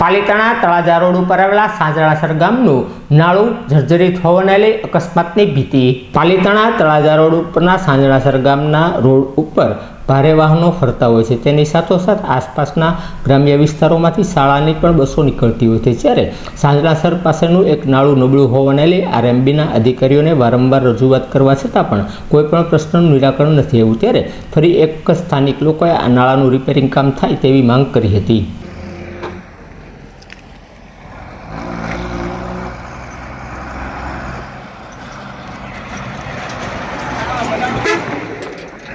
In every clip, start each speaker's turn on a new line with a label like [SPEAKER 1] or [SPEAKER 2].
[SPEAKER 1] Palitana Talaja road ઉપર આવેલા સાંજળાસર ગામનું નાળું જર્જરિત હોવાને લઈ અકસ્માતની ભીતિ। પાલીતાણા તળાજા રોડ ઉપરના સાંજળાસર ગામના રોડ ઉપર ભારે વાહનો ફરતા હોય છે, તેની સાથોસાથ આસપાસના ગ્રામ્ય વિસ્તારોમાંથી શાળાની પણ બસો નીકળતી હોય છે, જ્યારે સાંજળાસર પાસેનું એક નાળું નબળું હોવાને લઈ આરએમબીના અધિકારીઓને વારંવાર રજૂઆત કરવા છતાં પણ કોઈ પણ પ્રશ્નનું નિરાકરણ નથી આવ્યું, ત્યારે ફરી એક સ્થાનિક લોકોએ આ નાળાનું રિપેરિંગ કામ થાય તેવી માંગ કરી હતી।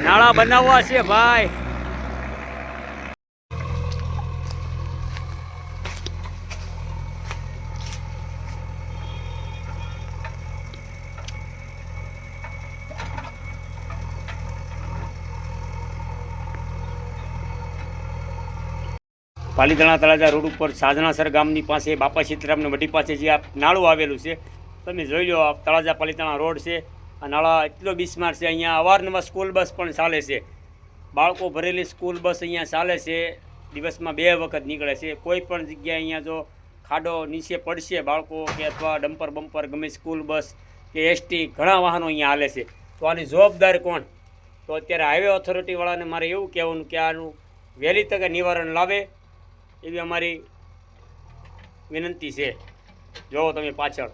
[SPEAKER 2] नाला बनावा छे भाई। पालीताણા તળાજા रोड पर साजनासर गामनी पासे बापा सीतारामनी वड्डी पासे जे आ नाळું आवेલું છે, તમે જોઈ લો। આ તળાજા પાલીતાણા रोड છે। आ नाळा एटलो बीस्मार है। अहींया अवारनवार स्कूल बस पण चाले छे। बाळको भरेली स्कूल बस अहींया चाले छे। दिवस में 2 वखत निकळे छे। कोई पण जग्याए अहींया जो खाडो नीचे पड़शे बाळको के अथवा डम्पर बम्पर गमे स्कूल बस के एसटी घणा वाहनों अहींया हाले छे, तो आनी जवाबदार कोण? तो अत्यारे हाईवे ऑथोरिटी वाळाने मारे एवुं कहेवानुं के आनुं वहेली तके निवारण लावे एवी अमारी विनंती छे। जो तमे पाछळ